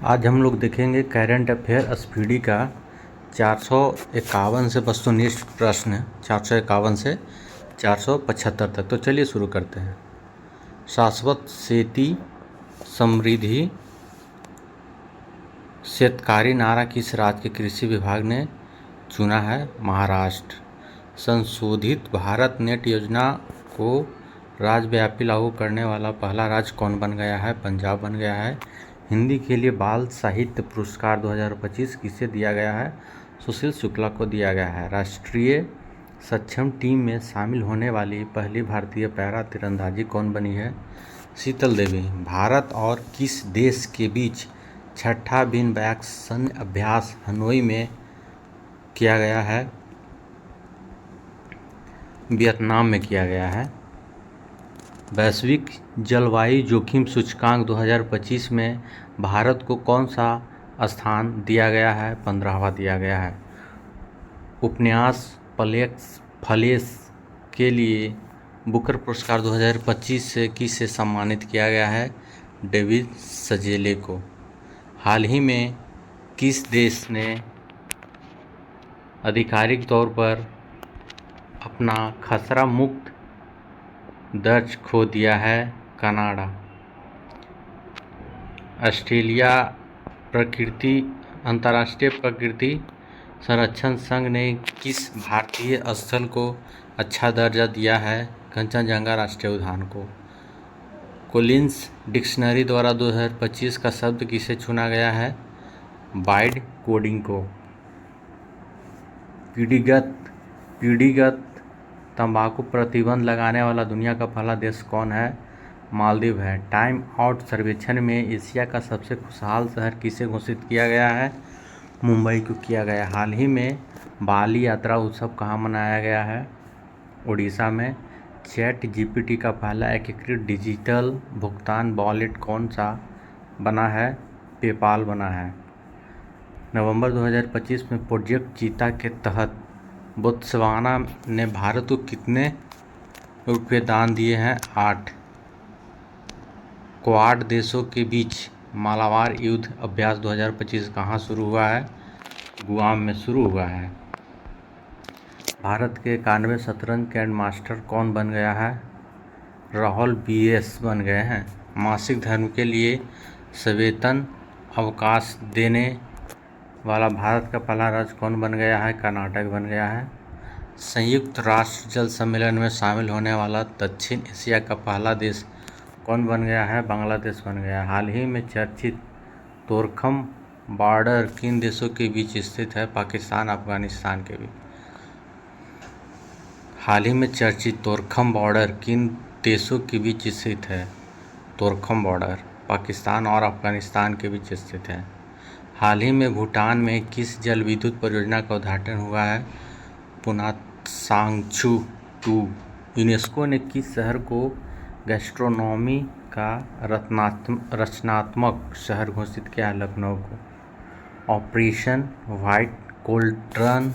आज हम लोग देखेंगे करंट अफेयर स्पीडी का 451 से वस्तुनिष्ठ प्रश्न है, 451 से 475 तक। तो चलिए शुरू करते हैं। शाश्वत शेती समृद्धि शेतकारी नारा किस राज्य के कृषि विभाग ने चुना है? महाराष्ट्र। संशोधित भारत नेट योजना को राज्यव्यापी लागू करने वाला पहला राज्य कौन बन गया है? पंजाब बन गया है। हिंदी के लिए बाल साहित्य पुरस्कार 2025 किसे दिया गया है? सुशील शुक्ला को दिया गया है। राष्ट्रीय सक्षम टीम में शामिल होने वाली पहली भारतीय पैरा तीरंदाजी कौन बनी है? शीतल देवी। भारत और किस देश के बीच छठा बिन बैक सैन्य अभ्यास हनोई में किया गया है? वियतनाम में किया गया है। वैश्विक जलवायु जोखिम सूचकांक 2025 में भारत को कौन सा स्थान दिया गया है? 15वां दिया गया है। उपन्यास फलेश के लिए बुकर पुरस्कार 2025 से किसे सम्मानित किया गया है? डेविड सजेले को। हाल ही में किस देश ने आधिकारिक तौर पर अपना खसरा मुक्त दर्ज खो दिया है? कनाडा। अंतर्राष्ट्रीय प्रकृति संरक्षण संघ ने किस भारतीय स्थल को अच्छा दर्जा दिया है? कंचनजंगा राष्ट्रीय उद्यान को। कोलिंस डिक्शनरी द्वारा 2025 का शब्द किसे चुना गया है? बाइड कोडिंग को। पीढ़ीगत तंबाकू प्रतिबंध लगाने वाला दुनिया का पहला देश कौन है? मालदीव है। टाइम आउट सर्वेक्षण में एशिया का सबसे खुशहाल शहर किसे घोषित किया गया है? मुंबई को किया गया। हाल ही में बाली यात्रा उत्सव कहाँ मनाया गया है? उड़ीसा में। चैट जीपीटी का पहला एकीकृत डिजिटल भुगतान वॉलेट कौन सा बना है? पेपाल बना है। नवंबर 2025 में प्रोजेक्ट चीता के तहत बोत्सवाना ने भारत को कितने रुपये दान दिए हैं? 8। क्वाड देशों के बीच मालाबार युद्ध अभ्यास 2025 कहाँ शुरू हुआ है? गुआम में शुरू हुआ है। भारत के 91 शतरंज ग्रैंड मास्टर कौन बन गया है? राहुल BS बन गए हैं। मासिक धर्म के लिए सवेतन अवकाश देने वाला भारत का पहला राज्य कौन बन गया है? कर्नाटक बन गया है। संयुक्त राष्ट्र जल सम्मेलन में शामिल होने वाला दक्षिण एशिया का पहला देश कौन बन गया है? बांग्लादेश बन गया है। हाल ही में चर्चित तोरखम बॉर्डर किन देशों के बीच स्थित है? पाकिस्तान अफगानिस्तान के बीच। हाल ही में चर्चित तोरखम बॉर्डर किन देशों के बीच स्थित है? तोरखम बॉर्डर पाकिस्तान और अफगानिस्तान के बीच स्थित है। हाल ही में भूटान में किस जल विद्युत परियोजना का उद्घाटन हुआ है? पुनासांगचू 2। यूनेस्को ने किस शहर को गैस्ट्रोनॉमी का रचनात्मक शहर घोषित किया है? लखनऊ को। ऑपरेशन व्हाइट कोल्ड्रन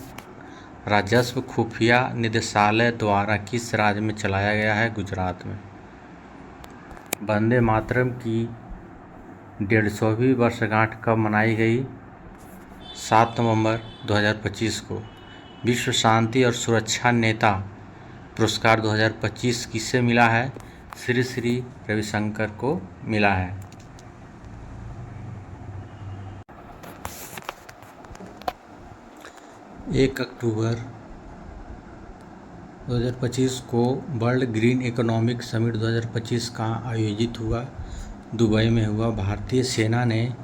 राजस्व खुफिया निदेशालय द्वारा किस राज्य में चलाया गया है? गुजरात में। वंदे मातरम की 150वीं वर्षगांठ कब मनाई गई? 7 नवंबर 2025 को। विश्व शांति और सुरक्षा नेता पुरस्कार 2025 किसे मिला है? श्री श्री रविशंकर को मिला है। एक अक्टूबर 2025 को वर्ल्ड ग्रीन इकोनॉमिक समिट 2025 कहाँ आयोजित हुआ? दुबई में हुआ। भारतीय सेना ने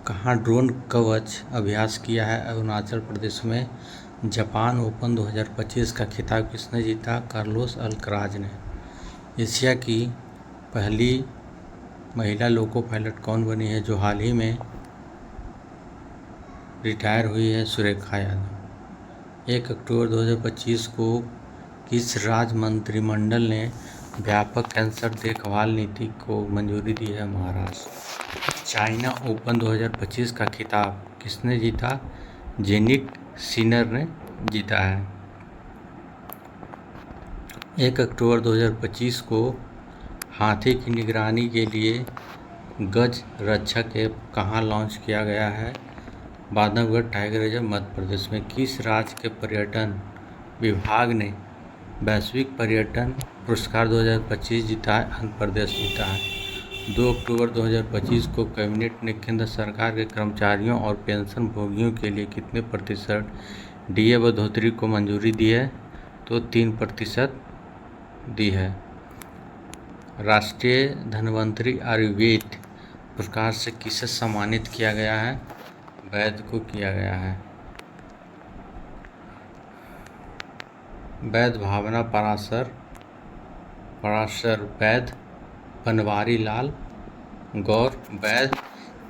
कहाँ ड्रोन कवच अभ्यास किया है? अरुणाचल प्रदेश में। जापान ओपन 2025 का खिताब किसने जीता? कार्लोस अल्कराज ने। एशिया की पहली महिला लोको पायलट कौन बनी है? जो हाल ही में रिटायर हुई है? सुरेखा यादव। 1 अक्टूबर 2025 को किस राज्य मंत्रिमंडल ने व्यापक कैंसर देखभाल नीति को मंजूरी दी है? महाराष्ट्र। चाइना ओपन 2025 का खिताब किसने जीता? जेनिक सिनर ने जीता है। 1 अक्टूबर 2025 को हाथी की निगरानी के लिए गज रक्षक ऐप कहाँ लॉन्च किया गया है? बांधवगढ़ टाइगर रिजर्व मध्य प्रदेश में। किस राज्य के पर्यटन विभाग ने वैश्विक पर्यटन पुरस्कार 2025 जीता है? आंध्र प्रदेश जीता है। 2 अक्टूबर 2025 को कैबिनेट ने केंद्र सरकार के कर्मचारियों और पेंशन भोगियों के लिए कितने प्रतिशत डीए बढ़ोतरी को मंजूरी दी है? तो 3% दी है। राष्ट्रीय धन्वंतरि आयुर्वेद पुरस्कार से किसे सम्मानित किया गया है? वैद्य को किया गया है। वैद्य भावना पराशर वैद्य, बनवारी लाल गौर वैद्य,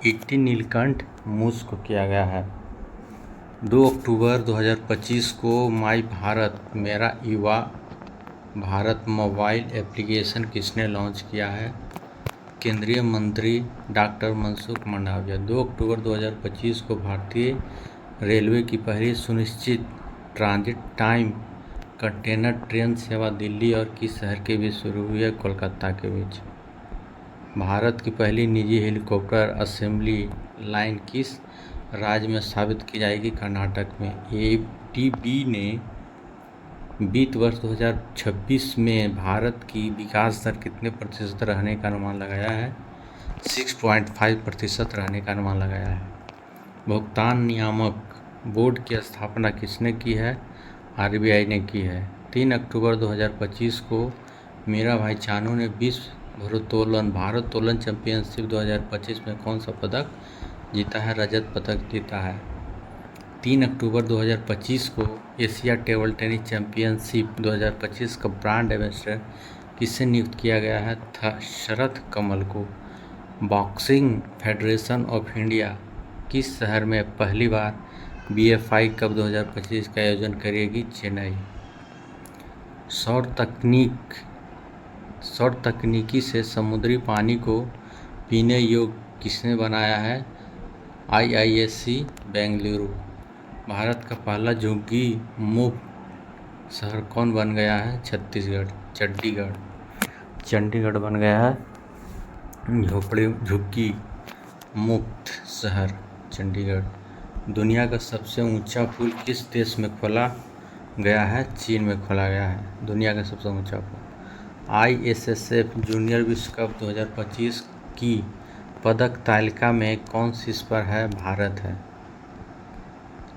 ईटी नीलकंठ मूस को किया गया है। 2 अक्टूबर 2025 को माई भारत मेरा युवा भारत मोबाइल एप्लीकेशन किसने लॉन्च किया है? केंद्रीय मंत्री डॉक्टर मनसुख मंडाविया। 2 अक्टूबर 2025 को भारतीय रेलवे की पहली सुनिश्चित ट्रांजिट टाइम कंटेनर ट्रेन सेवा दिल्ली और किस शहर के बीच शुरू हुई है? कोलकाता के बीच। भारत की पहली निजी हेलीकॉप्टर असेंबली लाइन किस राज्य में स्थापित की जाएगी? कर्नाटक में। एडीबी ने वित्त वर्ष 2026 में भारत की विकास दर कितने प्रतिशत रहने का अनुमान लगाया है? 6.5% रहने का अनुमान लगाया है। भुगतान नियामक बोर्ड की स्थापना किसने की है? आरबीआई ने की है। 3 अक्टूबर 2025 को मीराबाई चानू ने विश्व भारोत्तोलन चैंपियनशिप 2025 में कौन सा पदक जीता है? रजत पदक जीता है। 3 अक्टूबर 2025 को एशिया टेबल टेनिस चैंपियनशिप 2025 का ब्रांड एम्बेसडर किसे नियुक्त किया गया है? शरथ कमल को। बॉक्सिंग फेडरेशन ऑफ इंडिया किस शहर में पहली बार बीएफआई कप 2025 का आयोजन करेगी? चेन्नई। सौर तकनीकी से समुद्री पानी को पीने योग्य किसने बनाया है? आईआईएससी बेंगलुरु। भारत का पहला झुग्गी मुक्त शहर कौन बन गया है? छत्तीसगढ़। चंडीगढ़ बन गया है झुग्गी मुक्त शहर चंडीगढ़। दुनिया का सबसे ऊंचा पुल किस देश में खोला गया है? चीन में खोला गया है दुनिया का सबसे ऊंचा पुल। आईएसएसएफ जूनियर विश्व कप 2025 की पदक तालिका में कौन शीर्ष पर है? भारत है।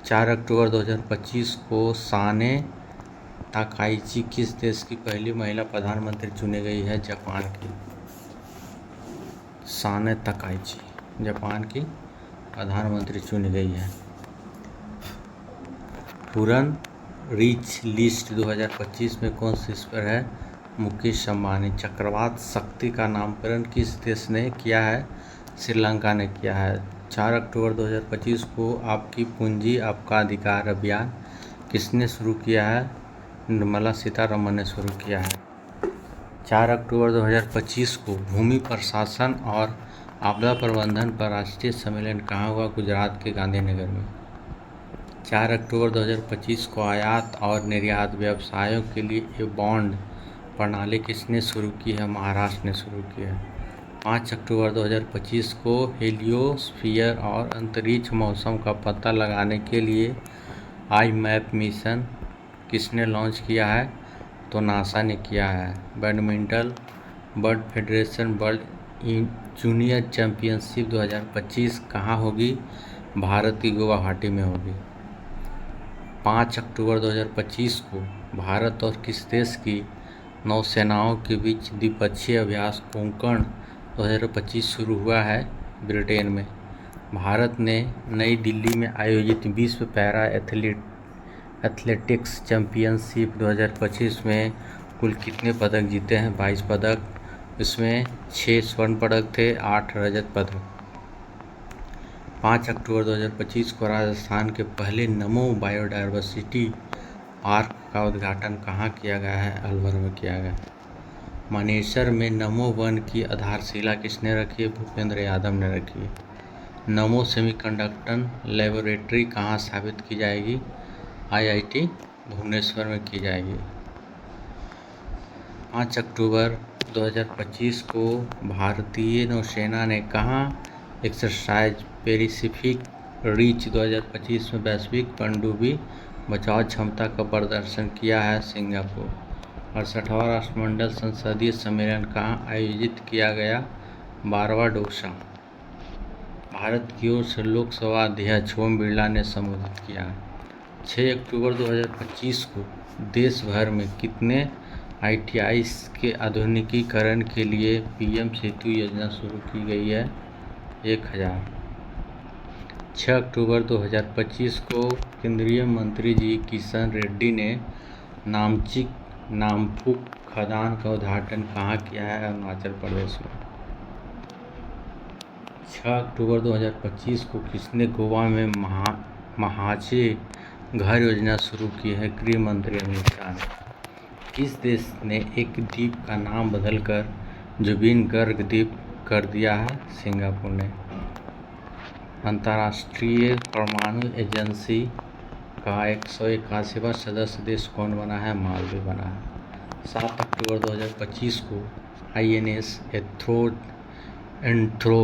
4 अक्टूबर 2025 को साने ताकाइची किस देश की पहली महिला प्रधानमंत्री चुनी गई है? जापान की। साने ताकाइची जापान की प्रधानमंत्री चुनी गई है। हुरन रिच लिस्ट 2025 में कौन शीर्ष पर है? मुकेश अंबानी। चक्रवात शक्ति का नामकरण किस देश ने किया है? श्रीलंका ने किया है। 4 अक्टूबर 2025 को आपकी पूंजी आपका अधिकार अभियान किसने शुरू किया है? निर्मला सीतारमण ने शुरू किया है। 4 अक्टूबर 2025 को भूमि प्रशासन और आपदा प्रबंधन पर राष्ट्रीय सम्मेलन कहाँ हुआ? गुजरात के गांधीनगर में। 4 अक्टूबर 2025 को आयात और निर्यात व्यवसायों के लिए बॉन्ड प्रणाली किसने शुरू की है? महाराष्ट्र ने शुरू की है। 5 अक्टूबर 2025 को हेलियोस्फीयर और अंतरिक्ष मौसम का पता लगाने के लिए IMAP मिशन किसने लॉन्च किया है? तो नासा ने किया है। Badminton world federation world junior championship 2025 कहाँ होगी? भारत की गुवाहाटी में होगी। 5 अक्टूबर 2025 को भारत और किस देश की नौसेनाओं के बीच द्विपक्षीय अभ्यास कोंकण 2025 शुरू हुआ है? ब्रिटेन में। भारत ने नई दिल्ली में आयोजित विश्व पैरा एथलेटिक्स चैंपियनशिप 2025 में कुल कितने पदक जीते हैं? 22 पदक। इसमें 6 स्वर्ण पदक थे, 8 रजत पदक। 5 अक्टूबर 2025 को राजस्थान के पहले नमो बायोडायवर्सिटी पार्क का उद्घाटन कहाँ किया गया है? अलवर में किया गया। मानेसर में नमो वन की आधारशिला किसने रखी है? भूपेंद्र यादव ने रखी है। नमो सेमीकंडक्टर लेबोरेटरी कहाँ स्थापित की जाएगी? IIT भुवनेश्वर में की जाएगी। 5 अक्टूबर 2025 को भारतीय नौसेना ने कहाँ एक्सरसाइज पैसिफिक रिच 2025 में वैश्विक पनडुब्बी बचाव क्षमता का प्रदर्शन किया है? सिंगापुर। 68वां राष्ट्रमंडल संसदीय सम्मेलन कहाँ आयोजित किया गया? बारबाडोसा। भारत की ओर से लोकसभा अध्यक्ष ओम बिरला ने संबोधित किया। 6 अक्टूबर 2025 को देश भर में कितने ITI के आधुनिकीकरण के लिए PM सेतु योजना शुरू की गई है? 1000। 6 अक्टूबर 2025 को केंद्रीय मंत्री जी किशन रेड्डी ने नामचुक खदान का उद्घाटन कहाँ किया है? अरुणाचल प्रदेश में। 6 अक्टूबर 2025 को किसने गोवा में महाचे घर योजना शुरू की है? गृह मंत्री अमित शाह ने। किस देश ने एक द्वीप का नाम बदलकर जुबिन गर्ग द्वीप कर दिया है? सिंगापुर ने। अंतर्राष्ट्रीय परमाणु एजेंसी का 181वां सदस्य देश कौन बना है? मालदीव बना है। 7 अक्टूबर 2025 को INS एंथ्रो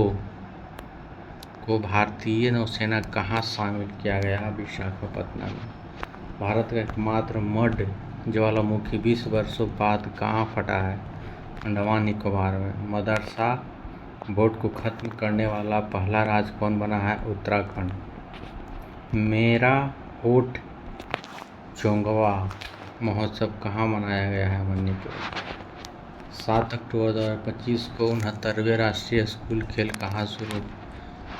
को भारतीय नौसेना कहाँ शामिल किया गया? विशाखापत्तनम में। भारत का एकमात्र मड ज्वालामुखी 20 वर्षों बाद कहाँ फटा है? अंडमान निकोबार में। मदरसा बोर्ड को खत्म करने वाला पहला राज्य कौन बना है? उत्तराखंड। मेरा होठ चोंगवा महोत्सव कहाँ मनाया गया है? मणिपुर। 7 अक्टूबर 2025 को 69वें राष्ट्रीय स्कूल खेल कहाँ शुरू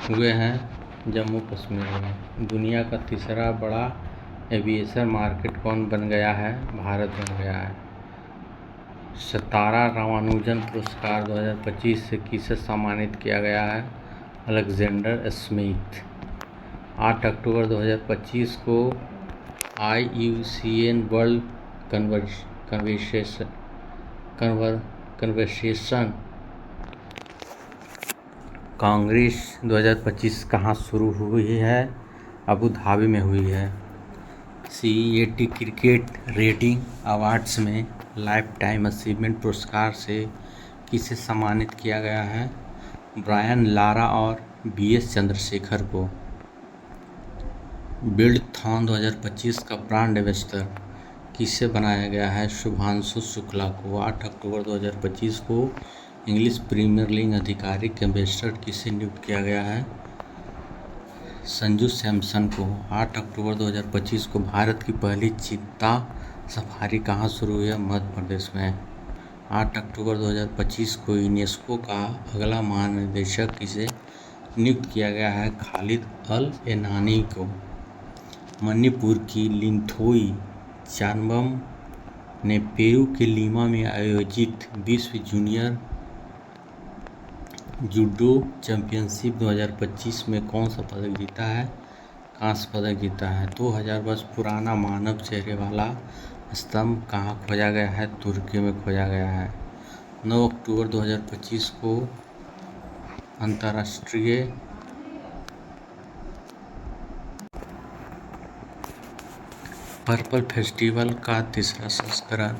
हुए हैं? जम्मू कश्मीर में। दुनिया का तीसरा बड़ा एविएशन मार्केट कौन बन गया है? भारत बन गया है। सितारा रामानुजन पुरस्कार 2025 से किसे सम्मानित किया गया है? Alexander Smith. 8 अक्टूबर 2025 को IUCN वर्ल्ड कन्वर्सेशन कांग्रेस 2025 कहाँ शुरू हुई है? अबू धाबी में हुई है। CEAT क्रिकेट रेटिंग अवार्ड्स में लाइफ टाइम अचीवमेंट पुरस्कार से किसे सम्मानित किया गया है? ब्रायन लारा और BS चंद्रशेखर को। बिल्डथॉन 2025 का ब्रांड एम्बेसडर किसे बनाया गया है? शुभांशु शुक्ला को। 8 अक्टूबर 2025 को इंग्लिश प्रीमियर लीग आधिकारिक एम्बेसडर किसे नियुक्त किया गया है? संजू सैमसन को। 8 अक्टूबर 2025 को भारत की पहली चीता सफारी कहाँ शुरू हुई है? मध्य प्रदेश में। 8 अक्टूबर 2025 को यूनेस्को का अगला महानिदेशक किसे नियुक्त किया गया है? खालिद अल एनानी को। मणिपुर की लिंथोई चानबम ने पेरू के लीमा में आयोजित विश्व जूनियर जूडो चैंपियनशिप 2025 में कौन सा पदक जीता है? कांस्य पदक जीता है। 2000 वर्ष पुराना मानव चेहरे वाला स्तंभ कहाँ खोजा गया है? तुर्की में खोजा गया है। 9 अक्टूबर 2025 को अंतर्राष्ट्रीय पर्पल फेस्टिवल का तीसरा संस्करण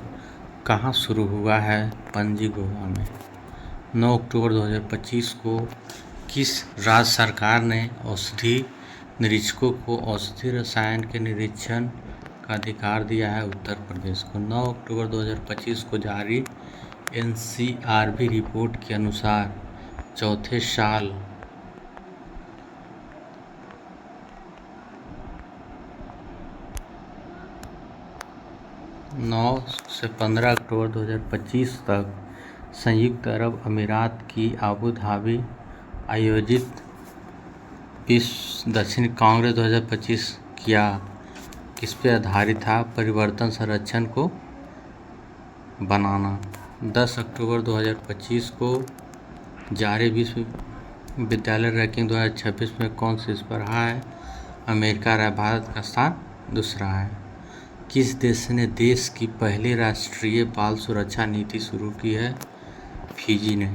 कहाँ शुरू हुआ है? पणजी गोवा में। 9 अक्टूबर 2025 को किस राज्य सरकार ने औषधि निरीक्षकों को औषधि रसायन के निरीक्षण का अधिकार दिया है? उत्तर प्रदेश को। 9 अक्टूबर 2025 को जारी NCRB रिपोर्ट के अनुसार चौथे साल 9 से 15 अक्टूबर 2025 तक संयुक्त अरब अमीरात की आबू धाबी आयोजित विश्व दक्षिण कांग्रेस 2025 किया किस पे आधारित था? परिवर्तन संरक्षण को बनाना। 10 अक्टूबर 2025 को जारी विश्व विद्यालय रैंकिंग 2026 में कौन शीर्ष पर रहा है? अमेरिका रहा। भारत का स्थान दूसरा है। किस देश ने देश की पहली राष्ट्रीय बाल सुरक्षा नीति शुरू की है? फिजी ने।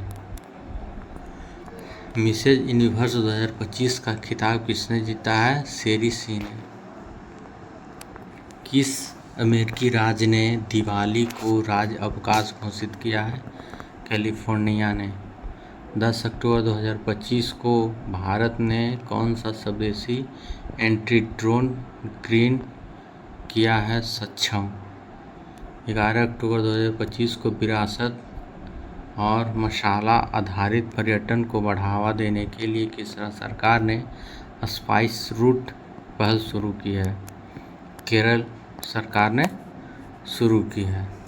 मिसेज यूनिवर्स 2025 का खिताब किसने जीता है? शेरी सिंह ने। किस अमेरिकी राज्य ने दिवाली को राज्य अवकाश घोषित किया है? कैलिफोर्निया ने। 10 अक्टूबर 2025 को भारत ने कौन सा स्वदेशी एंटी ड्रोन ग्रीन किया है सक्षम। 11 अक्टूबर 2025 को विरासत और मसाला आधारित पर्यटन को बढ़ावा देने के लिए किस सरकार ने स्पाइस रूट पहल शुरू की है। केरल सरकार ने शुरू की है।